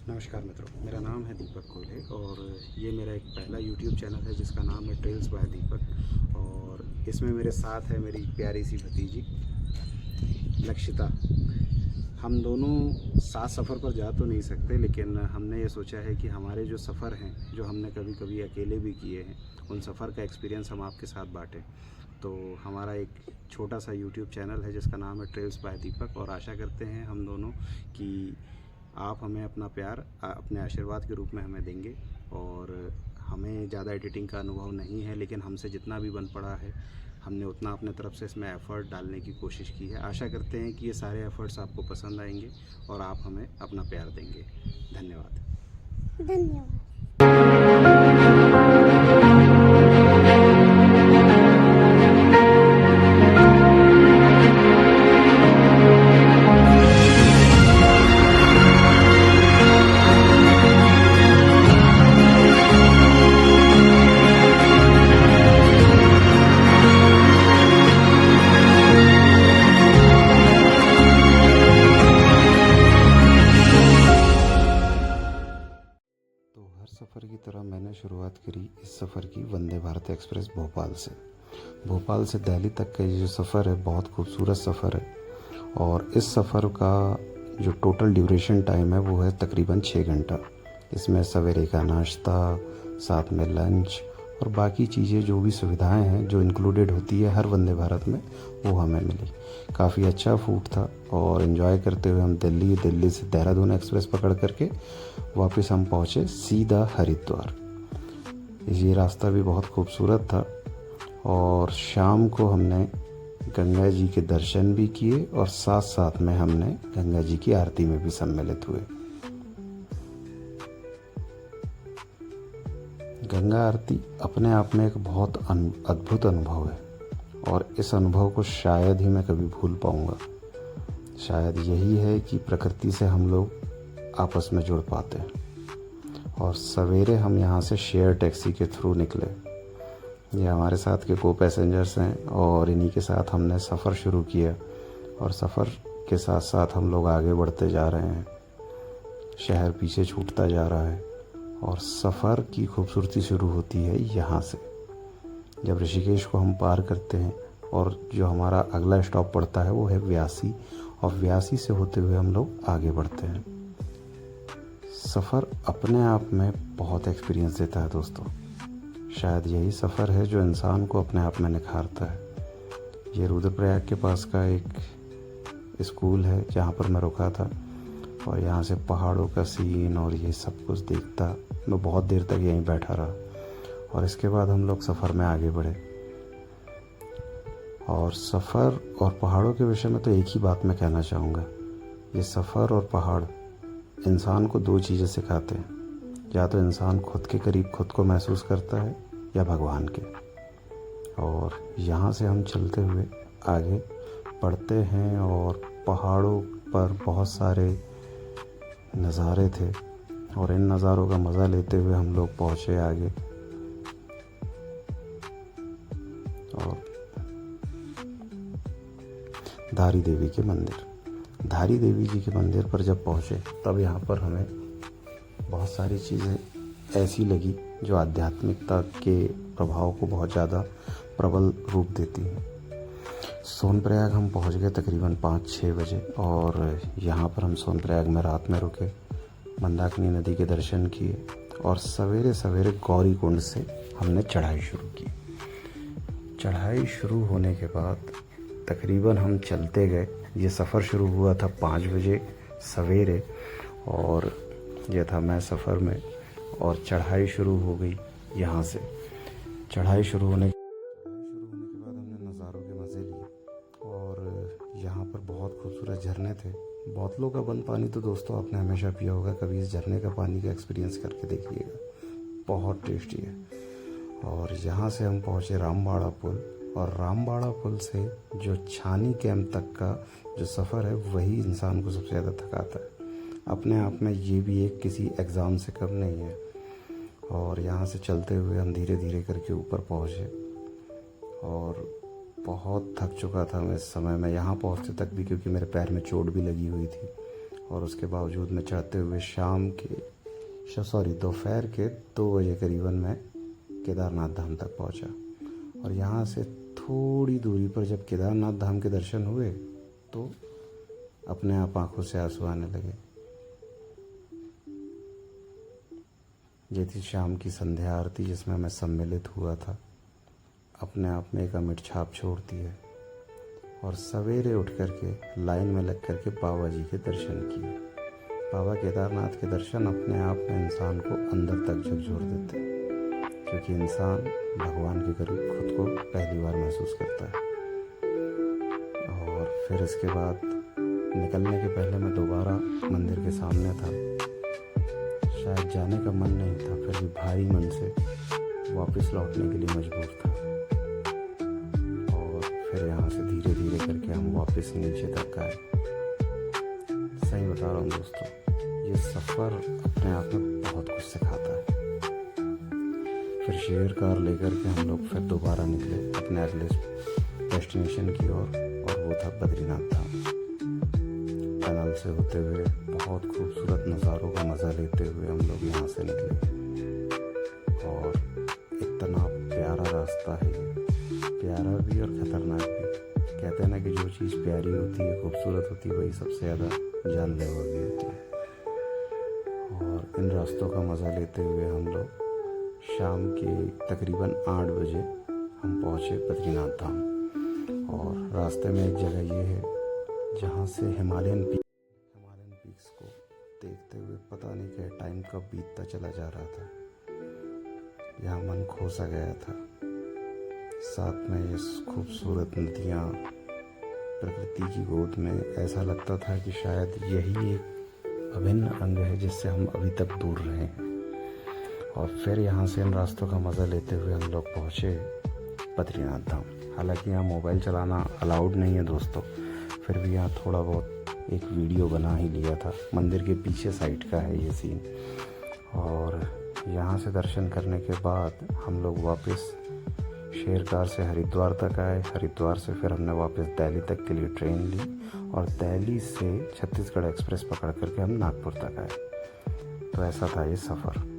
नमस्कार मित्रों, मेरा नाम है दीपक कोले और ये मेरा एक पहला YouTube चैनल है जिसका नाम है ट्रेल्स बाय दीपक। और इसमें मेरे साथ है मेरी प्यारी सी भतीजी लक्षिता। हम दोनों साथ सफ़र पर जा तो नहीं सकते, लेकिन हमने ये सोचा है कि हमारे जो सफ़र हैं, जो हमने कभी कभी अकेले भी किए हैं, उन सफ़र का एक्सपीरियंस हम आपके साथ बांटें। तो हमारा एक छोटा सा YouTube चैनल है जिसका नाम है ट्रेल्स बाय दीपक, और आशा करते हैं हम दोनों कि आप हमें अपना प्यार अपने आशीर्वाद के रूप में हमें देंगे। और हमें ज़्यादा एडिटिंग का अनुभव नहीं है, लेकिन हमसे जितना भी बन पड़ा है हमने उतना अपने तरफ से इसमें एफ़र्ट डालने की कोशिश की है। आशा करते हैं कि ये सारे एफ़र्ट्स आपको पसंद आएंगे और आप हमें अपना प्यार देंगे। धन्यवाद। धन्यवाद। तो हर सफ़र की तरह मैंने शुरुआत करी इस सफ़र की वंदे भारत एक्सप्रेस भोपाल से। भोपाल से दिल्ली तक का ये जो सफ़र है बहुत खूबसूरत सफ़र है, और इस सफ़र का जो टोटल ड्यूरेशन टाइम है वो है तकरीबन 6 घंटा। इसमें सवेरे का नाश्ता, साथ में लंच और बाकी चीज़ें जो भी सुविधाएं हैं जो इंक्लूडेड होती है हर वंदे भारत में, वो हमें मिली। काफ़ी अच्छा फूड था और एंजॉय करते हुए हम दिल्ली से देहरादून एक्सप्रेस पकड़ करके वापस हम पहुँचे सीधा हरिद्वार। ये रास्ता भी बहुत खूबसूरत था और शाम को हमने गंगा जी के दर्शन भी किए और साथ साथ में हमने गंगा जी की आरती में भी सम्मिलित हुए। गंगा आरती अपने आप में एक बहुत अद्भुत अनुभव है, और इस अनुभव को शायद ही मैं कभी भूल पाऊंगा। शायद यही है कि प्रकृति से हम लोग आपस में जुड़ पाते हैं। और सवेरे हम यहाँ से शेयर टैक्सी के थ्रू निकले। ये हमारे साथ के को पैसेंजर्स हैं और इन्हीं के साथ हमने सफ़र शुरू किया, और सफ़र के साथ साथ हम लोग आगे बढ़ते जा रहे हैं। शहर पीछे छूटता जा रहा है और सफ़र की खूबसूरती शुरू होती है यहाँ से, जब ऋषिकेश को हम पार करते हैं और जो हमारा अगला स्टॉप पड़ता है वो है व्यासी, और व्यासी से होते हुए हम लोग आगे बढ़ते हैं। सफ़र अपने आप में बहुत एक्सपीरियंस देता है दोस्तों। शायद यही सफ़र है जो इंसान को अपने आप में निखारता है। ये रुद्रप्रयाग के पास का एक स्कूल है जहाँ पर मैं रुका था, और यहाँ से पहाड़ों का सीन और ये सब कुछ देखता मैं बहुत देर तक यहीं बैठा रहा। और इसके बाद हम लोग सफ़र में आगे बढ़े। और सफ़र और पहाड़ों के विषय में तो एक ही बात मैं कहना चाहूँगा, ये सफ़र और पहाड़ इंसान को दो चीज़ें सिखाते हैं। या तो इंसान खुद के करीब खुद को महसूस करता है, या भगवान के। और यहाँ से हम चलते हुए आगे बढ़ते हैं, और पहाड़ों पर बहुत सारे नज़ारे थे, और इन नज़ारों का मज़ा लेते हुए हम लोग पहुँचे आगे। और धारी देवी के मंदिर, धारी देवी जी के मंदिर पर जब पहुँचे तब यहाँ पर हमें बहुत सारी चीज़ें ऐसी लगी जो आध्यात्मिकता के प्रभाव को बहुत ज़्यादा प्रबल रूप देती हैं। सोनप्रयाग हम पहुँच गए तकरीबन 5-6 बजे, और यहाँ पर हम सोनप्रयाग में रात में रुके, मंदाकिनी नदी के दर्शन किए, और सवेरे सवेरे गौरी कुंड से हमने चढ़ाई शुरू की। चढ़ाई शुरू होने के बाद तकरीबन हम चलते गए। ये सफ़र शुरू हुआ था 5 बजे सवेरे, और यह था मैं सफ़र में, और चढ़ाई शुरू हो गई यहाँ से। चढ़ाई शुरू होने के बाद हमने नज़ारों के मज़े लिए, और यहाँ पर बहुत खूबसूरत झरने थे। बोतलों का बंद पानी तो दोस्तों आपने हमेशा पिया होगा, कभी इस झरने का पानी का एक्सपीरियंस करके देखिएगा, बहुत टेस्टी है। और यहाँ से हम पहुँचे रामबाड़ा पुल, और रामबाड़ा पुल से जो छानी कैंप तक का जो सफ़र है वही इंसान को सबसे ज़्यादा थकाता है। अपने आप में ये भी एक किसी एग्ज़ाम से कम नहीं है। और यहाँ से चलते हुए हम धीरे धीरे करके ऊपर पहुँचे, और बहुत थक चुका था मैं इस समय में यहाँ पहुँचते तक भी, क्योंकि मेरे पैर में चोट भी लगी हुई थी। और उसके बावजूद मैं चढ़ते हुए दोपहर के 2 बजे करीबन मैं केदारनाथ धाम तक पहुंचा। और यहाँ से थोड़ी दूरी पर जब केदारनाथ धाम के दर्शन हुए तो अपने आप आंखों से आंसू आने लगे। ये थी शाम की संध्या आरती जिसमें मैं सम्मिलित हुआ था। अपने आप में एक अमिट छाप छोड़ती है। और सवेरे उठ करके लाइन में लग करके बाबा जी के दर्शन किए। बाबा केदारनाथ के दर्शन अपने आप में इंसान को अंदर तक झकझोर देते हैं, क्योंकि इंसान भगवान के करीब खुद को पहली बार महसूस करता है। और फिर इसके बाद निकलने के पहले मैं दोबारा मंदिर के सामने था। शायद जाने का मन नहीं था, फिर भी भारी मन से वापस लौटने के लिए मजबूर था। और फिर यहाँ से धीरे धीरे करके हम वापस नीचे तक आए। सही बता रहा हूँ दोस्तों, ये सफ़र अपने आप में बहुत कुछ सिखाता है। फिर शेयर कार लेकर के हम लोग फिर दोबारा निकले अपने अगले डेस्टिनेशन की ओर, और वो था बद्रीनाथ धाम। टनल से होते हुए बहुत खूबसूरत नज़ारों का मज़ा लेते हुए हम लोग यहाँ से निकले। और इतना प्यारा रास्ता है ये, प्यारा भी और ख़तरनाक भी। कहते हैं ना कि जो चीज़ प्यारी होती है, खूबसूरत होती है, वही सबसे ज़्यादा जानलेवा भी होती है। और इन रास्तों का मज़ा लेते हुए हम लोग शाम के तकरीबन 8 बजे हम पहुँचे बद्रीनाथ धाम। और रास्ते में एक जगह ये है जहाँ से हिमालयन पीक्स को देखते हुए पता नहीं क्या टाइम कब बीतता चला जा रहा था। यहाँ मन खो सा गया था। साथ में ये खूबसूरत नदियाँ प्रकृति की गोद में, ऐसा लगता था कि शायद यही एक अभिन्न अंग है जिससे हम अभी तक दूर रहे हैं। और फिर यहाँ से इन रास्तों का मज़ा लेते हुए हम लोग पहुँचे बद्रीनाथ धाम। हालांकि यहाँ मोबाइल चलाना अलाउड नहीं है दोस्तों, फिर भी यहाँ थोड़ा बहुत एक वीडियो बना ही लिया था। मंदिर के पीछे साइड का है ये सीन। और यहाँ से दर्शन करने के बाद हम लोग वापस शेर कार से हरिद्वार तक आए। हरिद्वार से फिर हमने वापस दिल्ली तक के लिए ट्रेन ली, और दिल्ली से छत्तीसगढ़ एक्सप्रेस पकड़ करके हम नागपुर तक आए। तो ऐसा था ये सफ़र।